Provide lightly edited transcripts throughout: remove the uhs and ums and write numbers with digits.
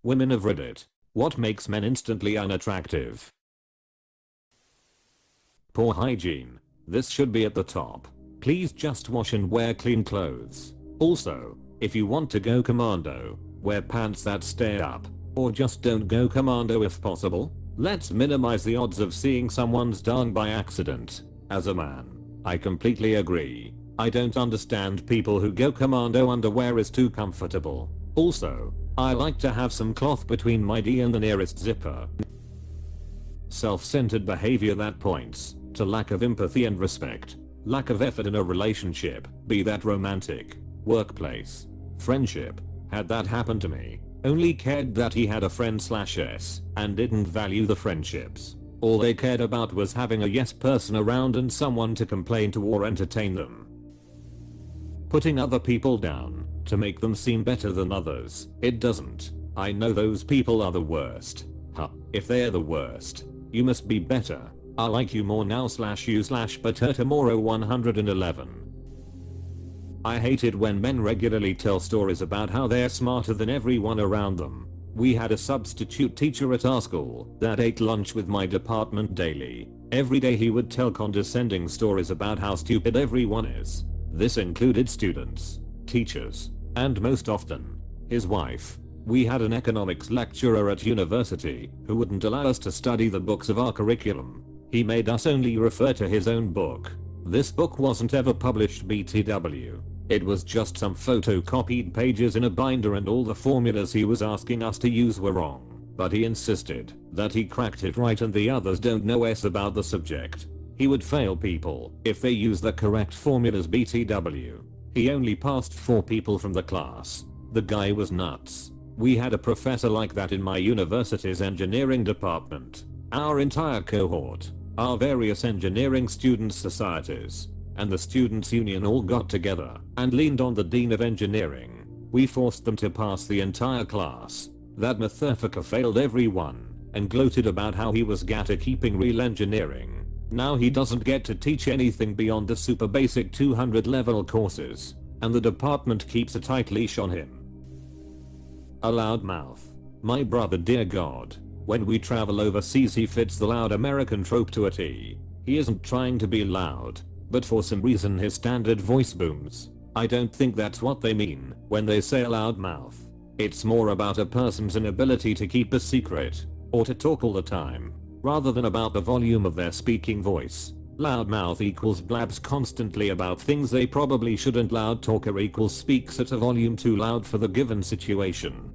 Women of Reddit. What makes men instantly unattractive? Poor hygiene. This should be at the top. Please just wash and wear clean clothes. Also, if you want to go commando, wear pants that stay up. Or just don't go commando if possible. Let's minimize the odds of seeing someone's dong by accident. As a man, I completely agree. I don't understand people who go commando underwear is too comfortable. Also, I like to have some cloth between my D and the nearest zipper. Self-centered behavior that points to lack of empathy and respect. Lack of effort in a relationship, be that romantic, workplace, friendship. Had that happen to me. Only cared that he had a friend/s and didn't value the friendships. All they cared about was having a yes person around and someone to complain to or entertain them. Putting other people down to make them seem better than others. It doesn't. I know those people are the worst. Huh. If they're the worst, you must be better. I like you more now/you/better tomorrow 111. I hate it when men regularly tell stories about how they're smarter than everyone around them. We had a substitute teacher at our school that ate lunch with my department daily. Every day he would tell condescending stories about how stupid everyone is. This included students, teachers, and most often, his wife. We had an economics lecturer at university who wouldn't allow us to study the books of our curriculum. He made us only refer to his own book. This book wasn't ever published BTW. It was just some photocopied pages in a binder and all the formulas he was asking us to use were wrong. But he insisted that he cracked it right and the others don't know s about the subject. He would fail people if they use the correct formulas BTW. He only passed 4 people from the class. The guy was nuts. We had a professor like that in my university's engineering department. Our entire cohort, our various engineering student societies, and the students union all got together and leaned on the dean of engineering. We forced them to pass the entire class. That motherfucker failed everyone and gloated about how he was gatekeeping real engineering. Now he doesn't get to teach anything beyond the super basic 200 level courses, and the department keeps a tight leash on him. A loud mouth. My brother, dear God. When we travel overseas he fits the loud American trope to a T. He isn't trying to be loud, but for some reason his standard voice booms. I don't think that's what they mean when they say a loud mouth. It's more about a person's inability to keep a secret, or to talk all the time, rather than about the volume of their speaking voice. Loudmouth equals blabs constantly about things they probably shouldn't. Loud talker equals speaks at a volume too loud for the given situation.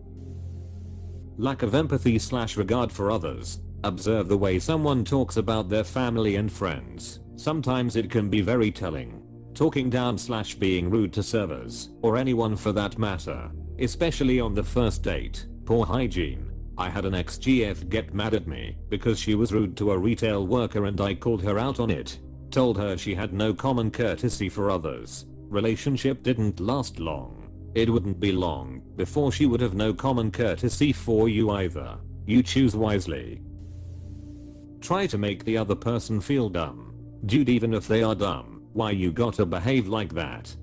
Lack of empathy/regard for others. Observe the way someone talks about their family and friends. Sometimes it can be very telling. Talking down/being rude to servers, or anyone for that matter, especially on the first date. Poor hygiene. I had an ex-GF get mad at me because she was rude to a retail worker and I called her out on it. Told her she had no common courtesy for others. Relationship didn't last long. It wouldn't be long before she would have no common courtesy for you either. You choose wisely. Try to make the other person feel dumb. Dude, even if they are dumb, why you gotta behave like that?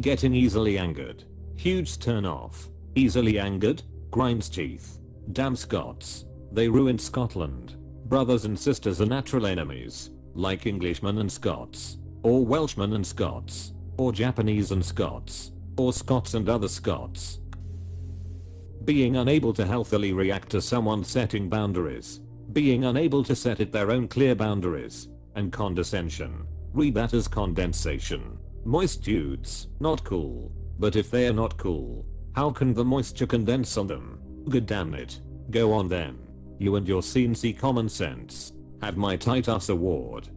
Getting easily angered. Huge turn off. Easily angered? Grinds teeth. Damn Scots. They ruined Scotland. Brothers and sisters are natural enemies. Like Englishmen and Scots. Or Welshmen and Scots. Or Japanese and Scots. Or Scots and other Scots. Being unable to healthily react to someone setting boundaries. Being unable to set it their own clear boundaries. And condescension. Read that as condensation. Moist dudes, not cool. But if they are not cool, how can the moisture condense on them? Good damn it. Go on then. You and your CNC common sense. Have my tight ass award.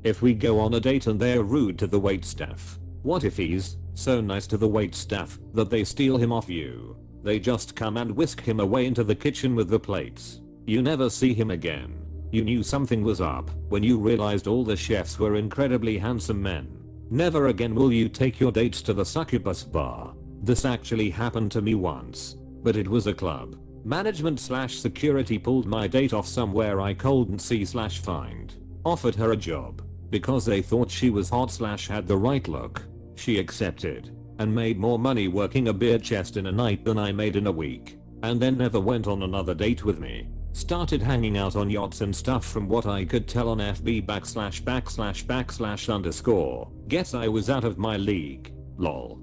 If we go on a date and they're rude to the waitstaff, what if he's so nice to the waitstaff that they steal him off you? They just come and whisk him away into the kitchen with the plates. You never see him again. You knew something was up when you realized all the chefs were incredibly handsome men. Never again will you take your dates to the succubus bar. This actually happened to me once, but it was a club. Management/security pulled my date off somewhere I couldn't see/find. Offered her a job because they thought she was hot/had the right look. She accepted. and made more money working a beer chest in a night than I made in a week, and then never went on another date with me. Started hanging out on yachts and stuff from what I could tell on FB // Guess I was out of my league. Lol.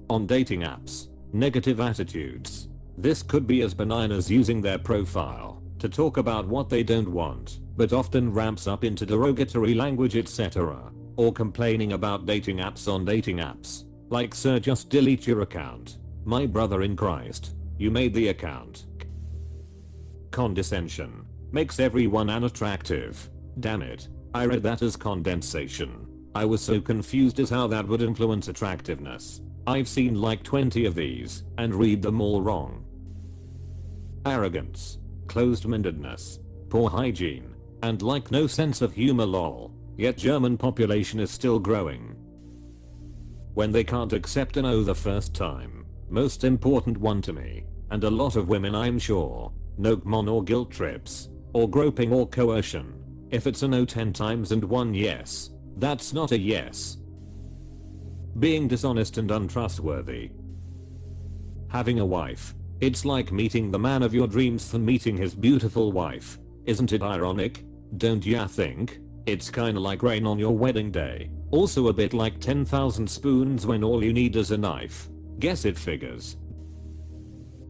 On dating apps. Negative attitudes. This could be as benign as using their profile to talk about what they don't want, but often ramps up into derogatory language, etc. Or complaining about dating apps on dating apps. Like, sir, just delete your account. My brother in Christ, you made the account. Condescension. Makes everyone unattractive. Damn it. I read that as condensation. I was so confused as how that would influence attractiveness. I've seen like 20 of these and read them all wrong. Arrogance. Closed-mindedness. Poor hygiene. And like no sense of humor, lol. Yet German population is still growing. When they can't accept a no the first time. Most important one to me. And a lot of women, I'm sure. No mon or guilt trips. Or groping or coercion. If it's a no 10 times and one yes, that's not a yes. Being dishonest and untrustworthy. Having a wife. It's like meeting the man of your dreams than meeting his beautiful wife. Isn't it ironic? Don't ya think? It's kinda like rain on your wedding day. Also a bit like 10,000 spoons when all you need is a knife. Guess it figures.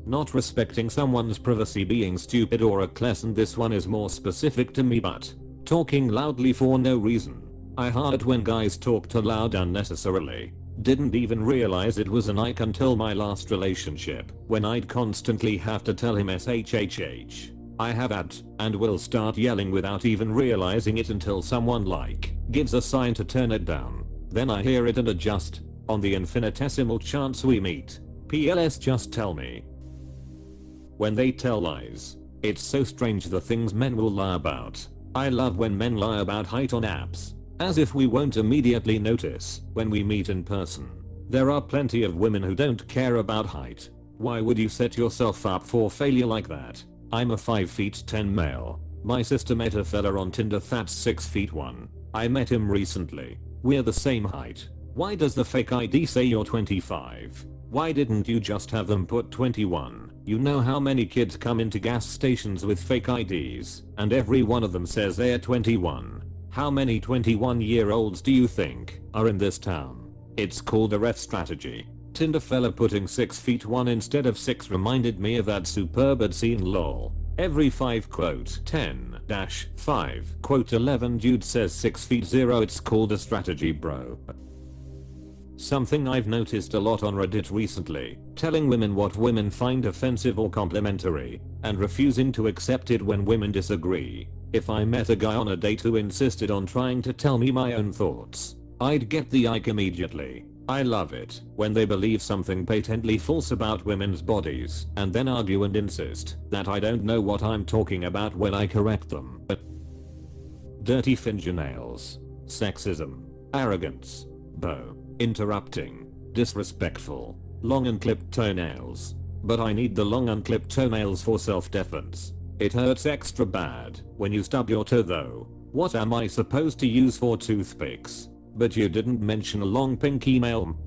Not respecting someone's privacy, being stupid or reckless, and this one is more specific to me, but talking loudly for no reason. I hate when guys talk too loud unnecessarily. Didn't even realize it was an ick until my last relationship, when I'd constantly have to tell him shhh. I have had, and will start yelling without even realizing it until someone like gives a sign to turn it down. Then I hear it and adjust, on the infinitesimal chance we meet. PLS, just tell me. When they tell lies. It's so strange the things men will lie about. I love when men lie about height on apps. As if we won't immediately notice when we meet in person. There are plenty of women who don't care about height. Why would you set yourself up for failure like that? I'm a 5'10" male. My sister met a fella on Tinder that's 6'1". I met him recently. We're the same height. Why does the fake ID say you're 25? Why didn't you just have them put 21? You know how many kids come into gas stations with fake IDs, and every one of them says they're 21. How many 21-year-olds do you think are in this town? It's called a ref strategy. Tinder fella putting 6'1" instead of 6 reminded me of that superb ad scene, lol. Every 5:10-5:11 dude says 6'0", it's called a strategy, bro. Something I've noticed a lot on Reddit recently, telling women what women find offensive or complimentary, and refusing to accept it when women disagree. If I met a guy on a date who insisted on trying to tell me my own thoughts, I'd get the ick immediately. I love it when they believe something patently false about women's bodies and then argue and insist that I don't know what I'm talking about when I correct them. Dirty fingernails. Sexism. Arrogance. Interrupting. Disrespectful. Long unclipped toenails. But I need the long unclipped toenails for self-defense. It hurts extra bad when you stub your toe though. What am I supposed to use for toothpicks? But you didn't mention a long pink email.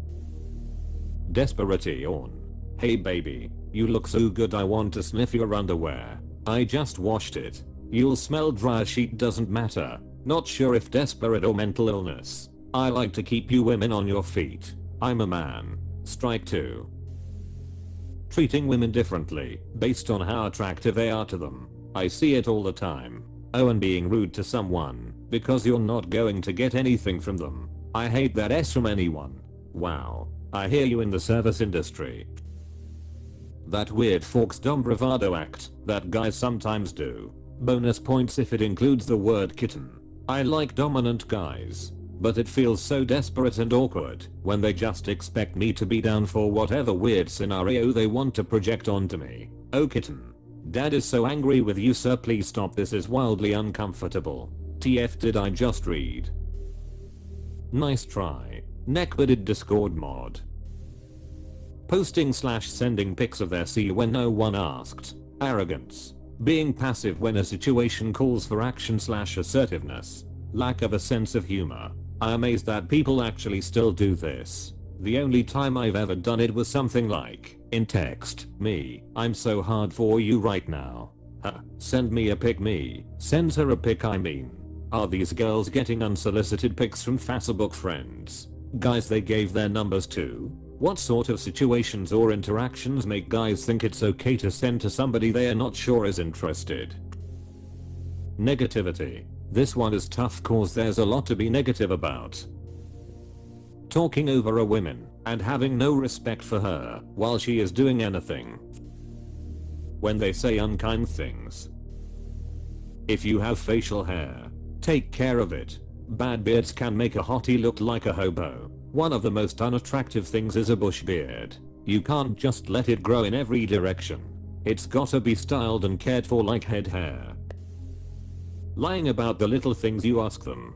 Desperation. Hey baby, you look so good, I want to sniff your underwear. I just washed it. You'll smell dry as sheet, doesn't matter. Not sure if desperate or mental illness. I like to keep you women on your feet. I'm a man. Strike 2. Treating women differently based on how attractive they are to them. I see it all the time. Oh, and being rude to someone because you're not going to get anything from them. I hate that S from anyone. Wow. I hear you in the service industry. That weird forks dumb bravado act that guys sometimes do. Bonus points if it includes the word kitten. I like dominant guys. But it feels so desperate and awkward when they just expect me to be down for whatever weird scenario they want to project onto me. Oh kitten. Dad is so angry with you, sir, please stop, this is wildly uncomfortable. TF did I just read? Nice try. Neckbearded Discord mod. Posting/sending pics of their C when no one asked. Arrogance. Being passive when a situation calls for action/assertiveness. Lack of a sense of humor. I'm amazed that people actually still do this. The only time I've ever done it was something like, in text, me, I'm so hard for you right now. Send me a pic me, sends her a pic I mean. Are these girls getting unsolicited pics from Facebook friends? Guys they gave their numbers to? What sort of situations or interactions make guys think it's okay to send to somebody they are not sure is interested? Negativity. This one is tough cause there's a lot to be negative about. Talking over a woman and having no respect for her while she is doing anything. When they say unkind things. If you have facial hair, take care of it. Bad beards can make a hottie look like a hobo. One of the most unattractive things is a bush beard. You can't just let it grow in every direction. It's gotta be styled and cared for like head hair. Lying about the little things you ask them.